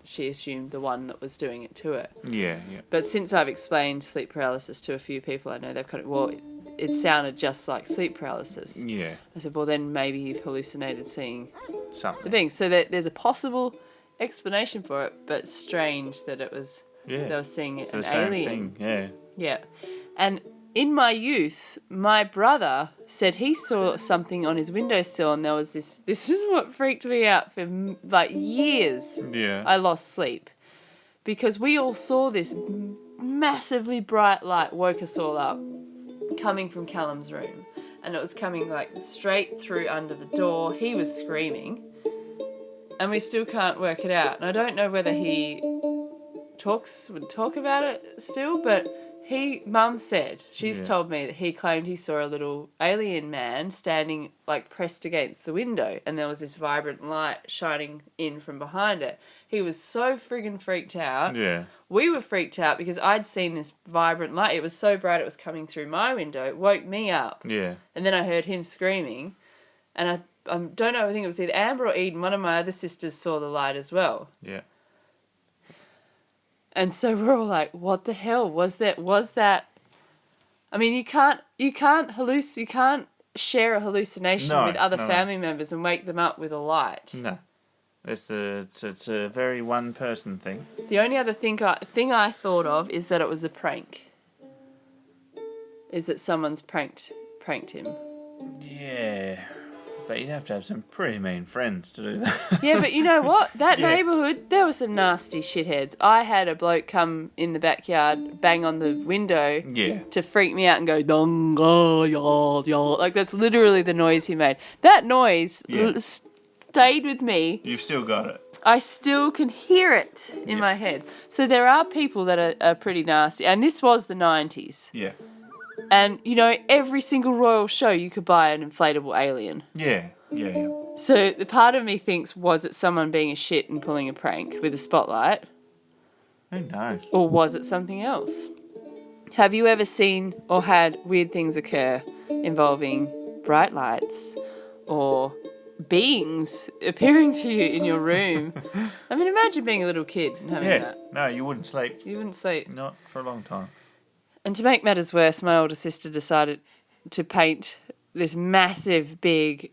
S1: she assumed, the one that was doing it to her.
S3: Yeah, yeah.
S1: But since I've explained sleep paralysis to a few people I know, they've kind of, it sounded just like sleep paralysis.
S3: Yeah.
S1: I said, well, then maybe you've hallucinated seeing
S3: Something.
S1: the being. So there's a possible explanation for it, but strange that it was, they were seeing an alien.
S3: Thing. Yeah.
S1: Yeah. And in my youth, my brother said he saw something on his windowsill, and there was this is what freaked me out for like years.
S3: Yeah.
S1: I lost sleep because we all saw this massively bright light, woke us all up, coming from Callum's room, and it was coming like straight through under the door. He was screaming, and we still can't work it out. And I don't know whether he would talk about it still, but Mum said, she's told me that he claimed he saw a little alien man standing like pressed against the window, and there was this vibrant light shining in from behind it. He was so friggin' freaked out.
S3: Yeah.
S1: We were freaked out because I'd seen this vibrant light. It was so bright it was coming through my window. It woke me up.
S3: Yeah.
S1: And then I heard him screaming, and I don't know, I think it was either Amber or Eden, one of my other sisters saw the light as well.
S3: Yeah.
S1: And so we're all like, what the hell was that? I mean, you can't share a hallucination with other family members and wake them up with a light.
S3: No. It's a very one person thing.
S1: The only other thing I thought of is that it was a prank. Is that someone's pranked him.
S3: Yeah. But you'd have to have some pretty mean friends to do that.
S1: Yeah, but you know what? That neighbourhood, there were some nasty shitheads. I had a bloke come in the backyard, bang on the window to freak me out and go, "Donga, y'all." Like, that's literally the noise he made. That noise stayed with me.
S3: You've still got it.
S1: I still can hear it in my head. So there are people that are pretty nasty. And this was the 90s.
S3: Yeah.
S1: And, you know, every single royal show you could buy an inflatable alien.
S3: Yeah.
S1: So the part of me thinks, was it someone being a shit and pulling a prank with a spotlight?
S3: Who knows?
S1: Or was it something else? Have you ever seen or had weird things occur involving bright lights or beings appearing to you in your room? I mean, imagine being a little kid and having that.
S3: No, you wouldn't sleep.
S1: You wouldn't sleep.
S3: Not for a long time.
S1: And to make matters worse, my older sister decided to paint this massive, big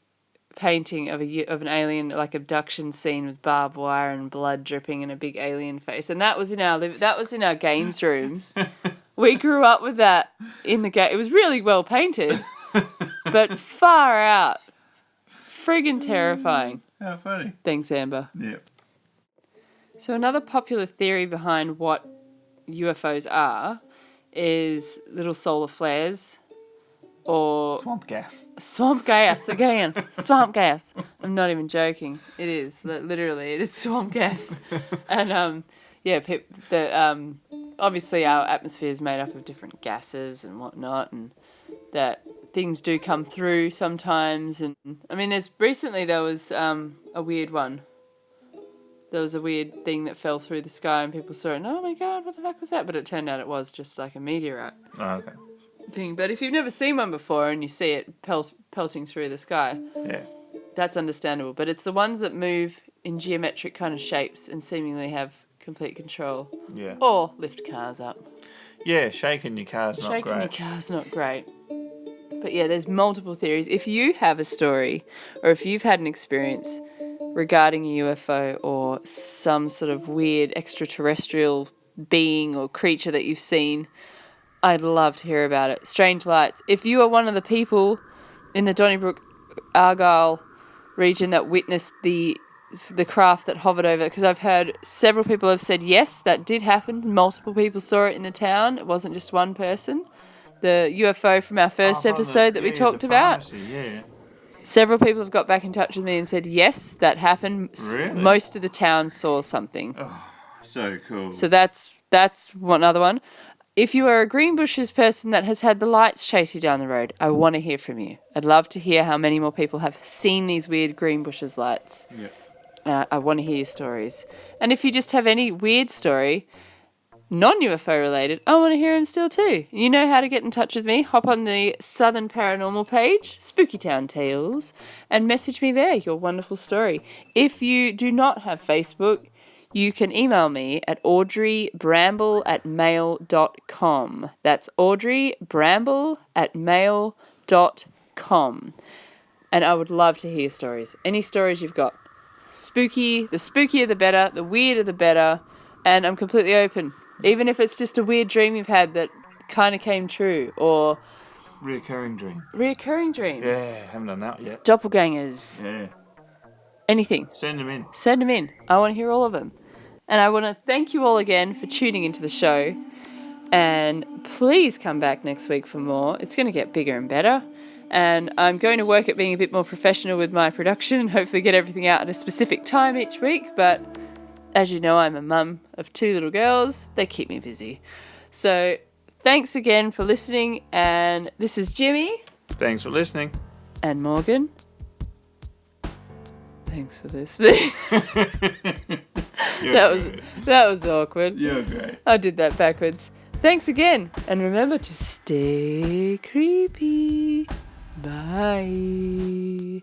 S1: painting of an alien, like, abduction scene with barbed wire and blood dripping and a big alien face. And that was in our games room. We grew up with that in the game. It was really well painted, but far out. Friggin' terrifying.
S3: How funny.
S1: Thanks, Amber.
S3: Yep.
S1: So another popular theory behind what UFOs are is little solar flares or
S3: Swamp gas.
S1: swamp gas again. Swamp gas. I'm not even joking. It is literally it is swamp gas. And obviously our atmosphere is made up of different gases and whatnot, and that things do come through sometimes. And I mean, there was a weird one. There was a weird thing that fell through the sky and people saw it and, oh my God, what the fuck was that? But it turned out it was just like a meteorite
S3: Okay.
S1: thing. But if you've never seen one before and you see it pelting through the sky,
S3: Yeah.
S1: that's understandable. But it's the ones that move in geometric kind of shapes and seemingly have complete control.
S3: Yeah.
S1: Or lift cars up.
S3: Yeah, shaking your car's not
S1: Shaking
S3: great.
S1: your car's not great. But yeah, there's multiple theories. If you have a story or if you've had an experience regarding a UFO or some sort of weird extraterrestrial being or creature that you've seen, I'd love to hear about it. Strange lights. If you are one of the people in the Donnybrook, Argyle region that witnessed the craft that hovered over, because I've heard several people have said yes, that did happen. Multiple people saw it in the town. It wasn't just one person. The UFO from our first episode that we talked about.
S3: Yeah.
S1: Several people have got back in touch with me and said, yes, that happened.
S3: Really?
S1: Most of the town saw something.
S3: Oh, so cool.
S1: So that's another one. If you are a Greenbushes person that has had the lights chase you down the road, I want to hear from you. I'd love to hear how many more people have seen these weird Greenbushes lights.
S3: Yeah.
S1: I want to hear your stories. And if you just have any weird story, non-UFO related, I want to hear them still too. You know how to get in touch with me. Hop on the Southern Paranormal page, Spooky Town Tales, and message me there your wonderful story. If you do not have Facebook, you can email me at audreybramble@mail.com. That's audreybramble@mail.com. And I would love to hear stories. Any stories you've got. Spooky, the spookier the better, the weirder the better, and I'm completely open. Even if it's just a weird dream you've had that kind of came true, or
S3: Reoccurring dream.
S1: reoccurring dreams.
S3: Yeah, haven't done that yet.
S1: Doppelgangers.
S3: Yeah.
S1: Anything.
S3: Send them in.
S1: Send them in. I want to hear all of them. And I want to thank you all again for tuning into the show. And please come back next week for more. It's going to get bigger and better. And I'm going to work at being a bit more professional with my production and hopefully get everything out at a specific time each week. But as you know, I'm a mum of 2 little girls. They keep me busy. So thanks again for listening. And this is Jimmy.
S3: Thanks for listening.
S1: And Morgan. Thanks for listening. That was awkward.
S3: You're great.
S1: I did that backwards. Thanks again. And remember to stay creepy. Bye.